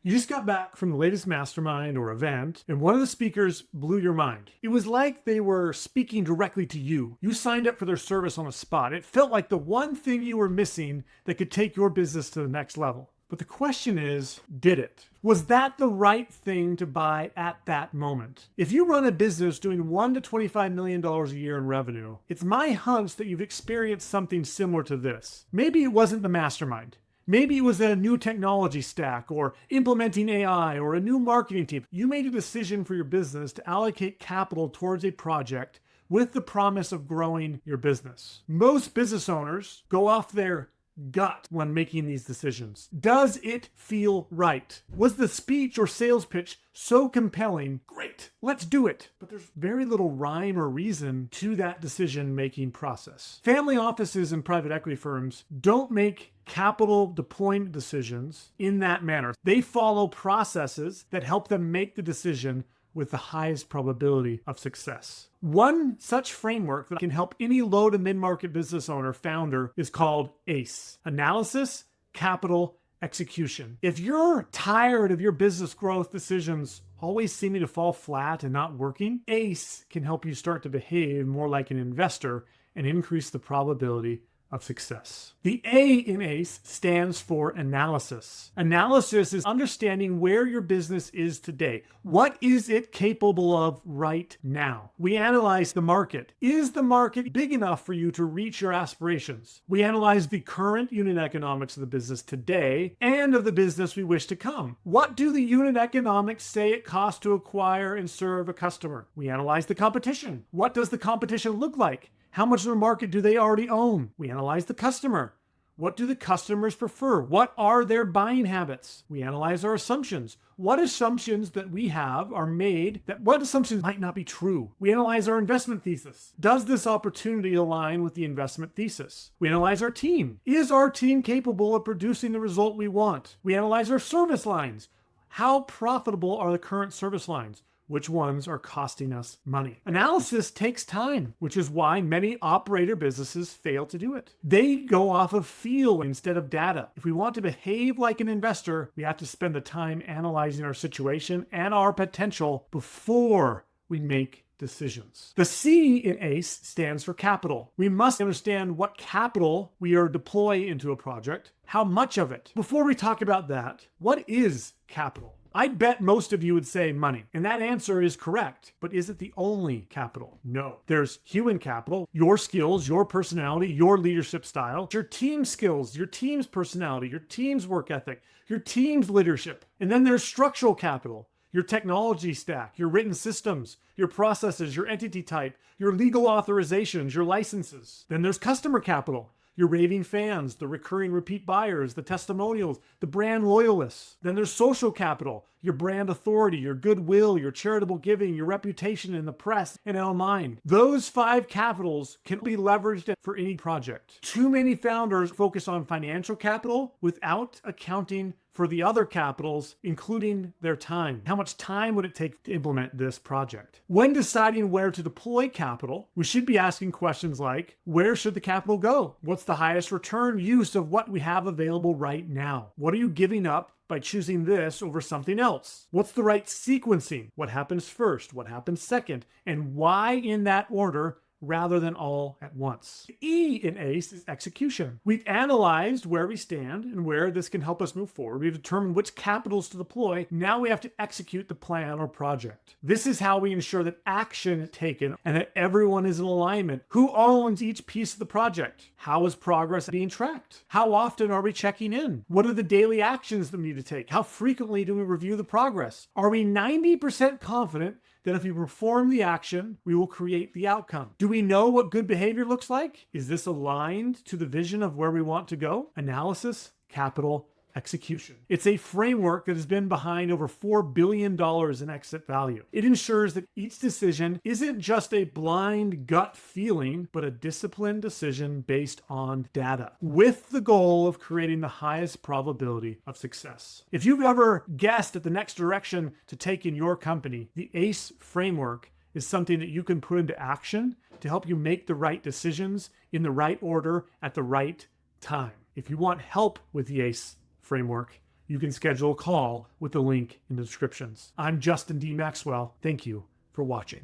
You just got back from the latest mastermind or event, and one of the speakers blew your mind. It was like they were speaking directly to you. You signed up for their service on the spot. It felt like the one thing you were missing that could take your business to the next level. But the question is, did it? Was that the right thing to buy at that moment? If you run a business doing $1 to $25 million a year in revenue, it's my hunch that you've experienced something similar to this. Maybe it wasn't the mastermind. Maybe it was a new technology stack or implementing AI or a new marketing team. You made a decision for your business to allocate capital towards a project with the promise of growing your business. Most business owners go off their gut when making these decisions. Does it feel right? Was the speech or sales pitch so compelling? Great, let's do it. But there's very little rhyme or reason to that decision-making process. Family offices and private equity firms don't make capital deployment decisions in that manner. They follow processes that help them make the decision with the highest probability of success. One such framework that can help any low to mid-market business owner founder is called ACE. Analysis, Capital, Execution. If you're tired of your business growth decisions always seeming to fall flat and not working, ACE can help you start to behave more like an investor and increase the probability of success. The A in ACE stands for analysis. Analysis is understanding where your business is today. What is it capable of right now? We analyze the market. Is the market big enough for you to reach your aspirations? We analyze the current unit economics of the business today and of the business we wish to come. What do the unit economics say it costs to acquire and serve a customer? We analyze the competition. What does the competition look like? How much of the market do they already own? We analyze the customer. What do the customers prefer? What are their buying habits? We analyze our assumptions. What assumptions that we have are made what assumptions might not be true? We analyze our investment thesis. Does this opportunity align with the investment thesis? We analyze our team. Is our team capable of producing the result we want? We analyze our service lines. How profitable are the current service lines? Which ones are costing us money? Analysis takes time, which is why many operator businesses fail to do it. They go off of feel instead of data. If we want to behave like an investor, we have to spend the time analyzing our situation and our potential before we make decisions. The C in ACE stands for capital. We must understand what capital we are deploying into a project, how much of it. Before we talk about that, what is capital? I bet most of you would say money, and that answer is correct. But is it the only capital? No. There's human capital, your skills, your personality, your leadership style, your team skills, your team's personality, your team's work ethic, your team's leadership. And then there's structural capital, your technology stack, your written systems, your processes, your entity type, your legal authorizations, your licenses. Then there's customer capital, your raving fans, the recurring repeat buyers, the testimonials, the brand loyalists. Then there's social capital, your brand authority, your goodwill, your charitable giving, your reputation in the press and online. Those 5 capitals can be leveraged for any project. Too many founders focus on financial capital without accounting for the other capitals, including their time. How much time would it take to implement this project? When deciding where to deploy capital, we should be asking questions like, where should the capital go? What's the highest return use of what we have available right now? What are you giving up by choosing this over something else? What's the right sequencing? What happens first? What happens second? And why in that order rather than all at once? E in ACE is execution. We've analyzed where we stand and where this can help us move forward. We've determined which capitals to deploy. Now we have to execute the plan or project. This is how we ensure that action is taken and that everyone is in alignment. Who owns each piece of the project? How is progress being tracked? How often are we checking in? What are the daily actions that we need to take? How frequently do we review the progress? Are we 90% confident that if we perform the action, we will create the outcome? Do we know what good behavior looks like? Is this aligned to the vision of where we want to go? Analysis, capital, execution. It's a framework that has been behind over $4 billion in exit value. It ensures that each decision isn't just a blind gut feeling, but a disciplined decision based on data, with the goal of creating the highest probability of success. If you've ever guessed at the next direction to take in your company, the ACE framework is something that you can put into action to help you make the right decisions in the right order at the right time. If you want help with the ACE framework, you can schedule a call with the link in the descriptions. I'm Justin D. Maxwell. Thank you for watching.